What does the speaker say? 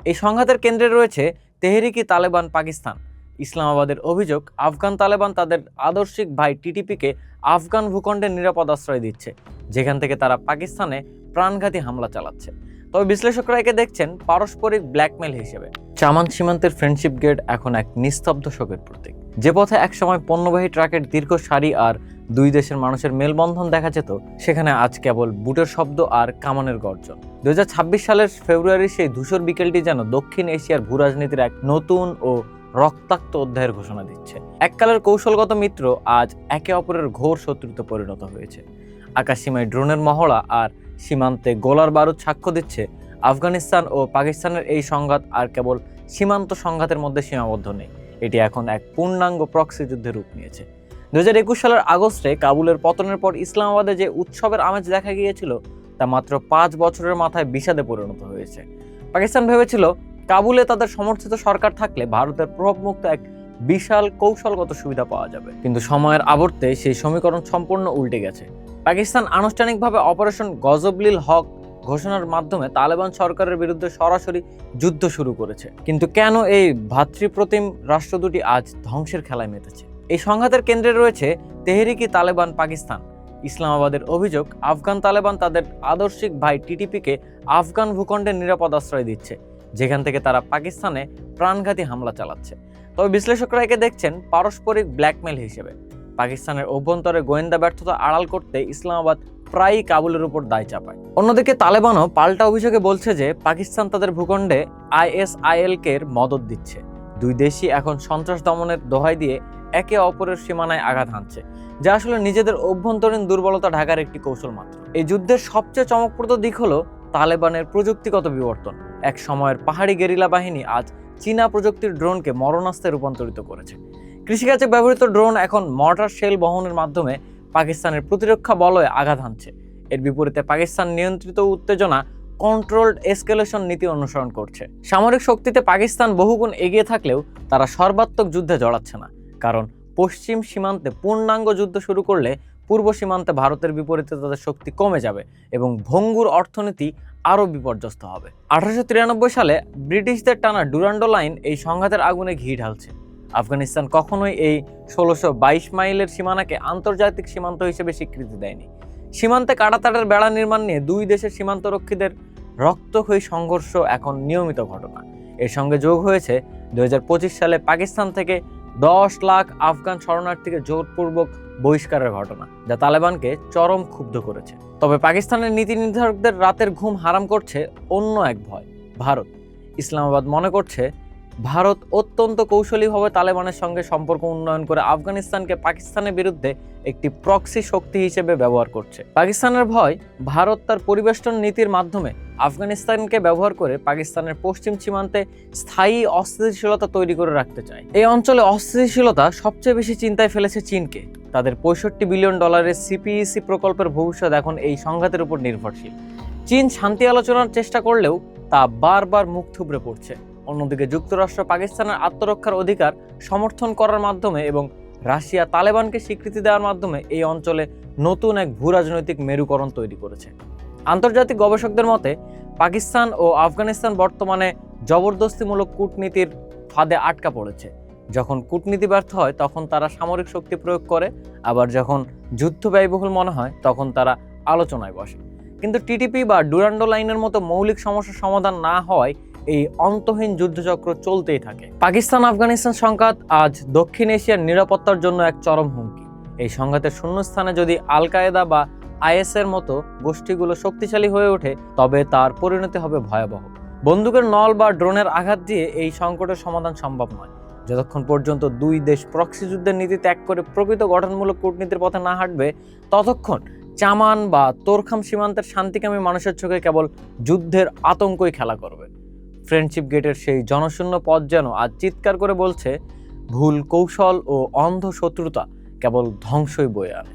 এই সংঘাতের কেন্দ্রে রয়েছে তেহরিকি তালেবান পাকিস্তান। ইসলামাবাদের অভিযোগ, আফগান তালেবান তাদের আদর্শিক ভাই টিটিপিকে আফগান ভূখণ্ডে নিরাপদ আশ্রয় দিচ্ছে, যেখান থেকে তারা পাকিস্তানে প্রাণঘাতী হামলা চালাচ্ছে। তবে বিশ্লেষকরা একে দেখছেন পারস্পরিক ব্ল্যাকমেল হিসেবে। চামান সীমান্তের ফ্রেন্ডশিপ গেট এখন এক নিস্তব্ধ শোকের প্রতীক। যে পথে একসময় পণ্যবাহী ট্রাকের দীর্ঘ সারি আর দুই দেশের মানুষের মেলবন্ধন দেখা যেত, সেখানে আজ কেবল বুটের শব্দ আর কামানের গর্জন। 2026 সালের ফেব্রুয়ারির সেই ধূসর বিকেলটি যেন দক্ষিণ এশিয়ার ভূরাজনীতির এক নতুন ও রক্তাক্ত অধ্যায়ের ঘোষণা দিচ্ছে। এককালের কৌশলগত মিত্র আজ একে অপরের ঘোর শত্রুতে পরিণত হয়েছে। আকাশসীমায় ড্রোনের মহড়া আর সীমান্তে গোলার বারুদ সাক্ষ্য দিচ্ছে আফগানিস্তান ও পাকিস্তানের এই সংঘাত আর কেবল সীমান্ত সংঘাতের মধ্যে সীমাবদ্ধ নেই, এটি এখন এক পূর্ণাঙ্গ প্রক্সি যুদ্ধের রূপ নিয়েছে। 2021 সালের আগস্টে কাবুলের পতনের পর ইসলামাবাদে যে উৎসবের আমেজ দেখা গিয়েছিল, তা মাত্র 5 বছরের মাথায় বিষাদে পরিণত হয়েছে। পাকিস্তান ভেবেছিল কাবুলে তাদের সমর্থিত সরকার থাকলে ভারতের প্রভাবমুক্ত এক বিশাল কৌশলগত সুবিধা পাওয়া যাবে, কিন্তু সময়ের আবর্তে সেই সমীকরণ সম্পূর্ণ উল্টে গেছে। পাকিস্তান আনুষ্ঠানিকভাবে অপারেশন গজবলিল হক ঘোষণার মাধ্যমে তালেবান সরকারের বিরুদ্ধে সরাসরি যুদ্ধ শুরু করেছে। কিন্তু কেন এই ভাতৃপ্রতিম রাষ্ট্র দুটি আজ ধ্বংসের খেলায় মেতেছে? এই সংঘাতের কেন্দ্রে রয়েছে তেহরিকি তালেবান পাকিস্তান। ইসলামাবাদের অভিযোগ, আফগান তালেবান তাদের আদর্শিক ভাই টিটিপিকে আফগান ভূখণ্ডে নিরাপদ আশ্রয় দিচ্ছে, যেখান থেকে তারা পাকিস্তানে প্রাণঘাতী হামলা চালাচ্ছে। তবে বিশ্লেষকরা একে দেখছেন পারস্পরিক ব্ল্যাকমেল হিসেবে। পাকিস্তানের অভ্যন্তরে গোয়েন্দা ব্যর্থতা আড়াল করতে ইসলামাবাদ প্রায়ই কাবুলের উপর দায় চাপায়। অন্যদিকে তালেবানও পাল্টা অভিযোগে বলছে যে পাকিস্তান তাদের ভূখণ্ডে ISIL-কে মদদ দিচ্ছে। দুই দেশই এখন সন্ত্রাস দমনের দোহাই দিয়ে একে অপরের সীমানায় আঘাত হানছে, যা আসলে নিজেদের অভ্যন্তরীণ দুর্বলতা ঢাকার একটি কৌশল মাত্র। এই যুদ্ধের সবচেয়ে চমকপ্রদ দিক হলো তালেবানের প্রযুক্তিগত বিবর্তন। এক সময়ের পাহাড়ি গেরিলা বাহিনী আজ চীনা প্রযুক্তির ড্রোনকে মরণাস্ত্রে রূপান্তরিত করেছে। কৃষিকাজে ব্যবহৃত ড্রোন এখন মর্টার শেল বহনের মাধ্যমে পাকিস্তানের প্রতিরক্ষা বলয়ে আঘাত হানছে। এর বিপরীতে পাকিস্তান নিয়ন্ত্রিত উত্তেজনা কন্ট্রোলড এসকেলেশন নীতি অনুসরণ করছে। সামরিক শক্তিতে পাকিস্তান বহুগুণ এগিয়ে থাকলেও তারা সর্বাত্মক যুদ্ধে জড়াচ্ছে না, কারণ পশ্চিম সীমান্তে পূর্ণাঙ্গ যুদ্ধ শুরু করলে পূর্ব সীমান্তে ভারতের বিপরীতে তাদের শক্তি কমে যাবে এবং ভঙ্গুর অর্থনীতি আরও বিপর্যস্ত হবে। 1893 সালে ব্রিটিশদের টানা ডুরান্ডো লাইন এই সংঘাতের আগুনে ঘি ঢালছে। আফগানিস্তান কখনোই এই 1622 মাইলের সীমানাকে আন্তর্জাতিক সীমান্ত হিসেবে স্বীকৃতি দেয়নি। সীমান্তে কাঁটাতারের বেড়া নির্মাণ নিয়ে দুই দেশের সীমান্তরক্ষীদের রক্তক্ষয়ী সংঘর্ষ এখন নিয়মিত ঘটনা। এর সঙ্গে যোগ হয়েছে 2025 সালে পাকিস্তান থেকে 10 লাখ আফগান শরণার্থীকে জোরপূর্বক বহিষ্কারের ঘটনা, যা তালেবানকে চরম ক্ষুব্ধ করেছে। তবে পাকিস্তানের নীতি নির্ধারকদের রাতের ঘুম হারাম করছে অন্য এক ভয়, ভারত। ইসলামাবাদ মনে করছে ভারত অত্যন্ত কৌশলীভাবে তালেবানের সঙ্গে সম্পর্ক উন্নয়ন করে আফগানিস্তানকে পাকিস্তানের বিরুদ্ধে একটি প্রক্সি শক্তি হিসেবে ব্যবহার করছে। পাকিস্তানের ভয়, ভারত তার পরিবেষ্টন নীতির মাধ্যমে আফগানিস্তানকে ব্যবহার করে পাকিস্তানের পশ্চিম সীমান্তে স্থায়ী অস্থিতিশীলতা তৈরি করে রাখতে চায়। এই অঞ্চলে অস্থিতিশীলতা সবচেয়ে বেশি চিন্তায় ফেলেছে চীনকে। তাদের $65 বিলিয়ন CPEC প্রকল্পের ভবিষ্যৎ এখন এই সংঘাতের উপর নির্ভরশীল। চীন শান্তি আলোচনার চেষ্টা করলেও তা বারবার মুখ থুবড়ে পড়ছে। অন্যদিকে যুক্তরাষ্ট্র পাকিস্তানের আত্মরক্ষার অধিকার সমর্থন করার মাধ্যমে এবং রাশিয়া তালেবানকে স্বীকৃতি দেওয়ার মাধ্যমে এই অঞ্চলে নতুন এক ভূরাজনৈতিক মেরুকরণ তৈরি করেছে। আন্তর্জাতিক গবেষকদের মতে পাকিস্তান ও আফগানিস্তান বর্তমানে জবরদস্তিমূলক কূটনীতির ফাঁদে আটকা পড়েছে। যখন কূটনীতি ব্যর্থ হয় তখন তারা সামরিক শক্তি প্রয়োগ করে, আবার যখন যুদ্ধ ব্যয়বহুল মনে হয় তখন তারা আলোচনায় বসে। কিন্তু টিটিপি বা ডুরান্ডো লাইনের মতো মৌলিক সমস্যার সমাধান না হওয়ায় এই অন্তহীন যুদ্ধচক্র চলতেই থাকে। পাকিস্তান আফগানিস্তান সংঘাত আজ দক্ষিণ এশিয়ার নিরাপত্তার জন্য এক চরম হুমকি। এই সংঘাতের শূন্যস্থানে যদি আল কায়েদা বা IS এর মতো গোষ্ঠীগুলো শক্তিশালী হয়ে ওঠে, তবে তার পরিণতি হবে ভয়াবহ। বন্দুকের নল বা ড্রোনের আঘাত দিয়ে এই সংকটের সমাধান সম্ভব নয়। যতক্ষণ পর্যন্ত দুই দেশ প্রক্সি যুদ্ধের নীতি ত্যাগ করে প্রকৃত গঠনমূলক কূটনীতির পথে না হাঁটবে, ততক্ষণ চামান বা তোরখাম সীমান্তের শান্তিকামী মানুষের চোখে কেবল যুদ্ধের আতঙ্কই খেলা করবে। ফ্রেন্ডশিপ গেটের সেই জনশূন্য পথ যেন আজ চিৎকার করে বলছে, ভুল কৌশল ও অন্ধ শত্রুতা কেবল ধ্বংসই বয়ে আনে।